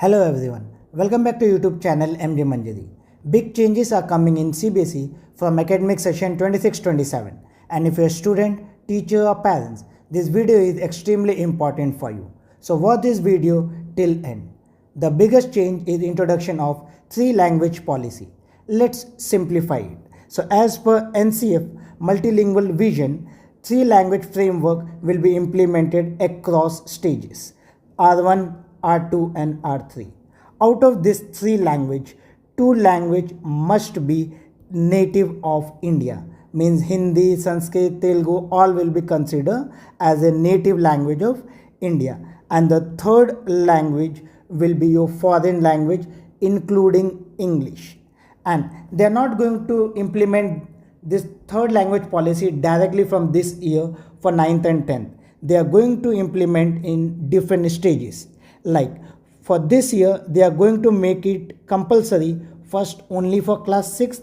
Hello everyone, welcome back to YouTube channel MJ Manjari. Big changes are coming in CBSE from academic session 26-27, and if you're a student, teacher or parents, this video is extremely important for you. So watch this video till end. The biggest change is introduction of 3-language policy. Let's simplify it. So as per NCF multilingual vision, 3-language framework will be implemented across stages R1, R2 and R3. Out of this 3 language, 2 language must be native of India. Means Hindi, Sanskrit, Telugu all will be considered as a native language of India. And the third language will be your foreign language including English. And they are not going to implement this third language policy directly from this year for 9th and 10th. They are going to implement in different stages. Like for this year, they are going to make it compulsory first only for class 6th.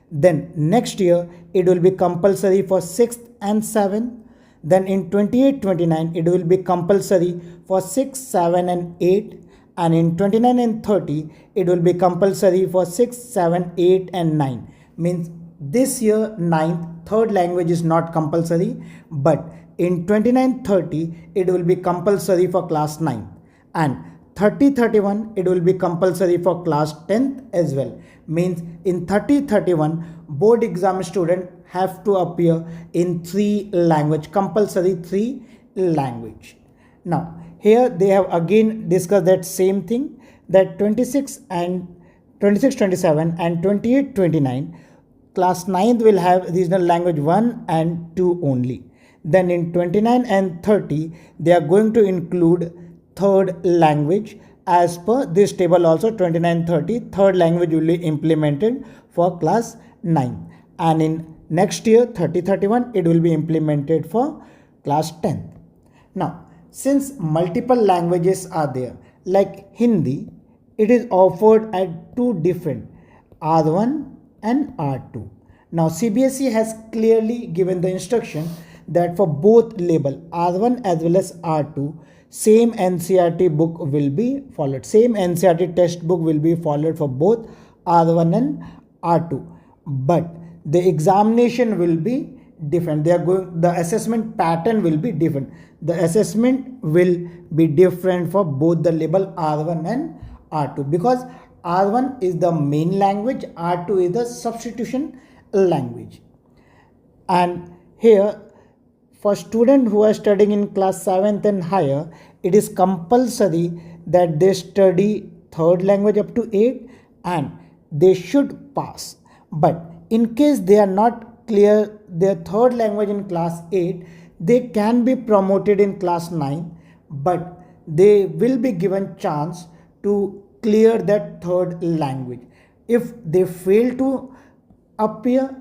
Then next year, it will be compulsory for 6th and 7th. Then in 28-29, it will be compulsory for 6, 7 and 8. And in 29 and 30, it will be compulsory for 6, 7, 8 and 9. Means this year 9th, third language is not compulsory. But in 29-30, it will be compulsory for class 9. And 30-31 it will be compulsory for class 10th as well. Means in 30-31 board exam student have to appear in 3 language, compulsory 3 language. Now here they have again discussed that same thing, that 26-27 and 28-29 class 9th will have regional language 1 and 2 only. Then in 29 and 30 they are going to include third language. As per this table also 29-30 third language will be implemented for class 9, and in next year 30-31 it will be implemented for class 10th. Now since multiple languages are there, like Hindi, it is offered at 2 different R1 and R2. Now CBSE has clearly given the instruction that for both label R1 as well as R2, same NCERT book will be followed. Same NCERT test book will be followed for both R1 and R2. But the examination will be different. The assessment pattern will be different. The assessment will be different for both the label R1 and R2, because R1 is the main language, R2 is the substitution language. And here, for students who are studying in class 7th and higher, it is compulsory that they study third language up to 8 and they should pass. But in case they are not clear their third language in class 8, they can be promoted in class 9, but they will be given chance to clear that third language. If they fail to appear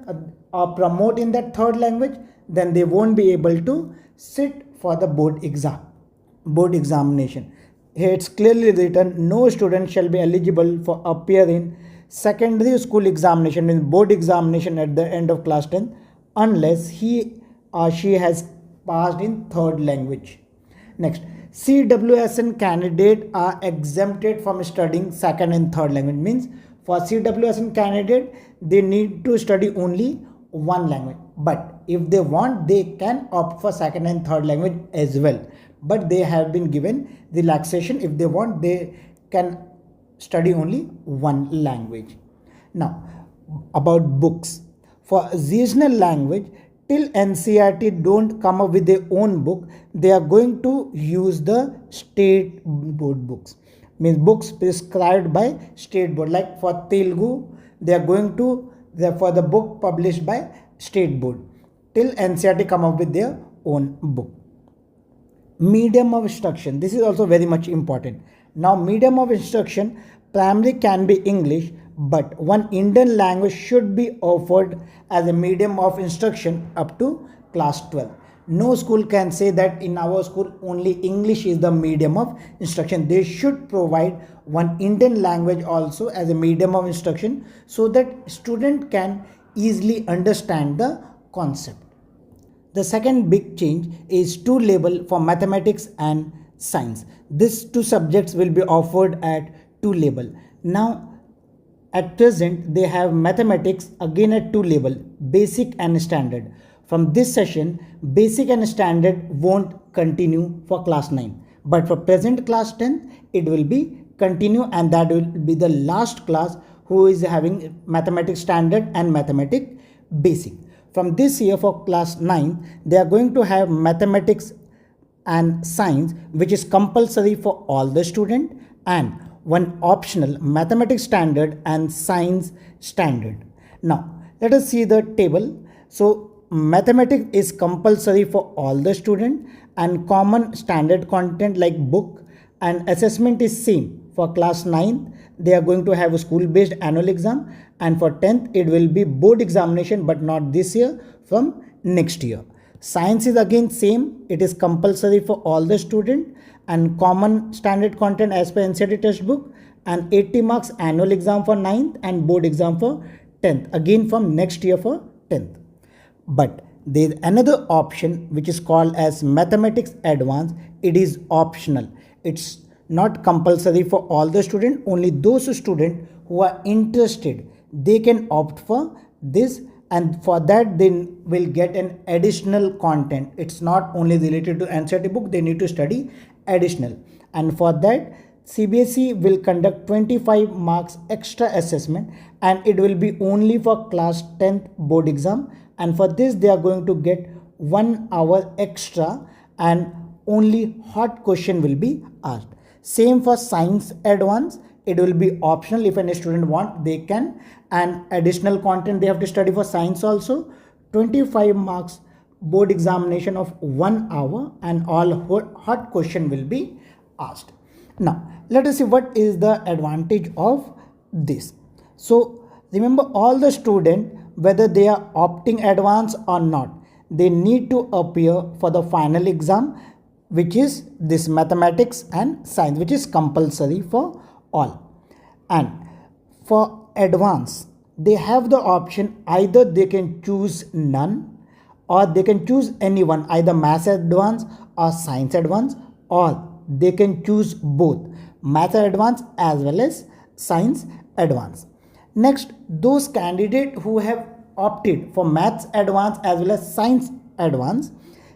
or promote in that third language, then they won't be able to sit for the board examination. Here it's clearly written, no student shall be eligible for appear in secondary school examination, means board examination at the end of class 10, unless he or she has passed in third language. Next, CWSN candidate are exempted from studying second and third language. Means for CWSN candidate, they need to study only one language. But if they want, they can opt for second and third language as well. But they have been given relaxation. If they want, they can study only one language. Now, about books. For regional language, till NCERT don't come up with their own book, they are going to use the state board books. Means books prescribed by state board. Like for Telugu, they are going to, for the book published by state board, till NCERT come up with their own book. Medium of instruction, this is also very much important. Now medium of instruction, primary can be English, but one Indian language should be offered as a medium of instruction up to class 12. No school can say that in our school only English is the medium of instruction. They should provide one Indian language also as a medium of instruction, so that student can easily understand the concept. The second big change is 2 label for mathematics and science. These 2 subjects will be offered at 2 level. Now at present they have mathematics again at 2 level, basic and standard. From this session basic and standard won't continue for class 9, but for present class 10 it will be continue, and that will be the last class who is having mathematics standard and mathematics basic. From this year for class 9 they are going to have mathematics and science, which is compulsory for all the student, and one optional mathematics standard and science standard. Now let us see the table. So mathematics is compulsory for all the student, and common standard content like book and assessment is same. For class 9 they are going to have a school based annual exam, and for 10th it will be board examination, but not this year, from next year. Science is again same, it is compulsory for all the student, and common standard content as per NCERT textbook, and 80 marks annual exam for 9th and board exam for 10th, again from next year for 10th. But there is another option which is called as mathematics advanced. It is optional, it's not compulsory for all the students, only those students who are interested they can opt for this, and for that they will get an additional content. It's not only related to NCERT book, they need to study additional, and for that CBSE will conduct 25 marks extra assessment, and it will be only for class 10th board exam, and for this they are going to get 1 hour extra, and only hot question will be asked. Same for science advanced, it will be optional. If any student want they can, and additional content they have to study for science also. 25 marks board examination of 1 hour, and all hot question will be asked. Now let us see what is the advantage of this. So remember, all the student, whether they are opting advance or not, they need to appear for the final exam, which is this mathematics and science, which is compulsory for all. And for advance they have the option, either they can choose none or they can choose anyone, either maths advance or science advance, or they can choose both math advance as well as science advance. Next, those candidates who have opted for maths advance as well as science advance,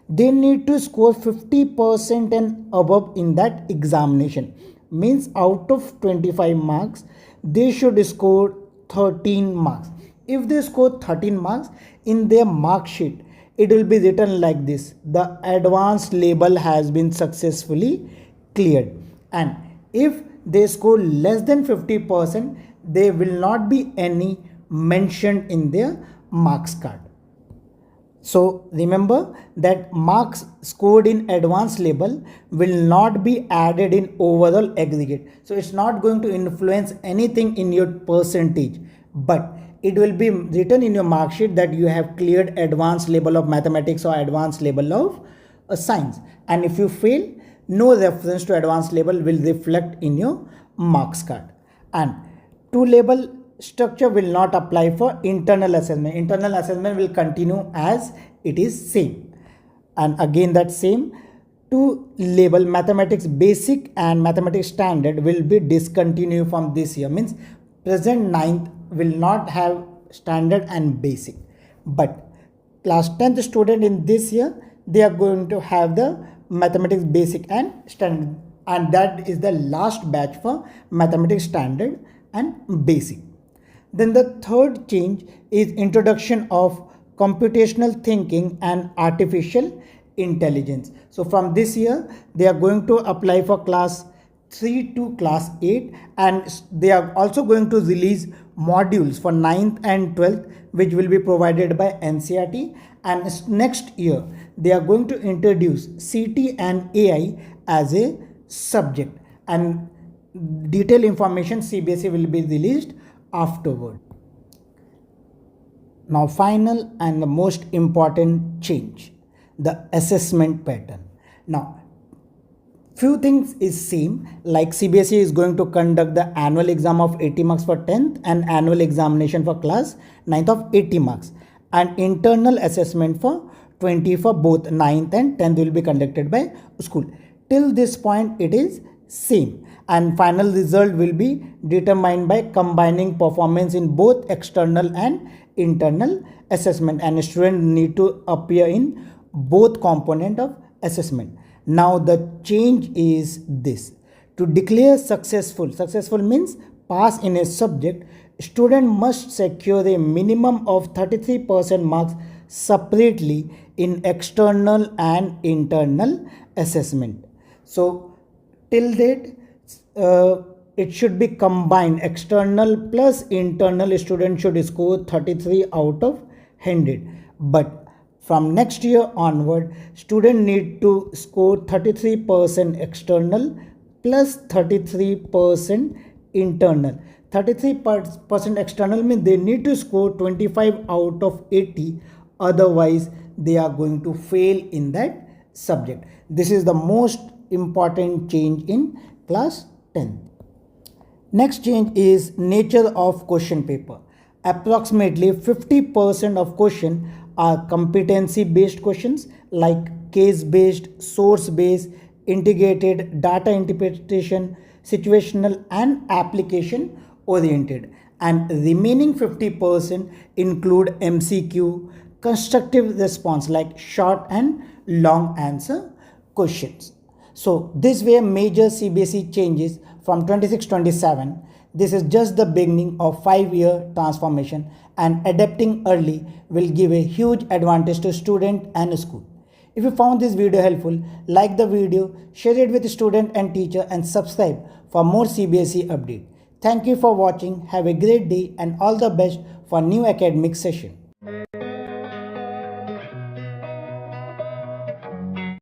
they need to score 50% and above in that examination. Means out of 25 marks they should score 13 marks. If they score 13 marks in their mark sheet, it will be written like this: the advanced label has been successfully cleared. And if they score less than 50%, there will not be any mentioned in their marks card. So remember that marks scored in advanced label will not be added in overall aggregate. So it's not going to influence anything in your percentage, but it will be written in your mark sheet that you have cleared advanced label of mathematics or advanced label of science. And if you fail, no reference to advanced label will reflect in your marks card. And 2 label structure will not apply for internal assessment. Internal assessment will continue as it is same. And again that same 2 label mathematics basic and mathematics standard will be discontinued from this year. Means present 9th will not have standard and basic, but class 10th student in this year they are going to have the mathematics basic and standard, and that is the last batch for mathematics standard and basic. Then the third change is introduction of computational thinking and artificial intelligence. So from this year they are going to apply for class 3 to class 8, and they are also going to release modules for 9th and 12th, which will be provided by NCERT. And next year they are going to introduce CT and AI as a subject, and detailed information CBSE will be released afterward. Now final and the most important change, the assessment pattern. Now few things is same, like CBSE is going to conduct the annual exam of 80 marks for 10th and annual examination for class 9th of 80 marks, and internal assessment for 20 for both 9th and 10th will be conducted by school. Till this point it is same, and final result will be determined by combining performance in both external and internal assessment, and students need to appear in both component of assessment. Now the change is this: to declare successful means pass in a subject, student must secure a minimum of 33% marks separately in external and internal assessment. So till date, it should be combined. External plus internal, student should score 33 out of 100. But from next year onward, student need to score 33% external plus 33% internal. 33% external means they need to score 25 out of 80, otherwise they are going to fail in that subject. This is the most important change in class 10. Next change is nature of question paper. Approximately 50% of questions are competency based questions like case based, source based, integrated, data interpretation, situational and application oriented, and remaining 50% include MCQ, constructive response like short and long answer questions. So these were major CBSE changes from 26-27. This is just the beginning of 5-year transformation, and adapting early will give a huge advantage to student and school. If you found this video helpful, like the video, share it with student and teacher, and subscribe for more CBSE update. Thank you for watching. Have a great day and all the best for new academic session.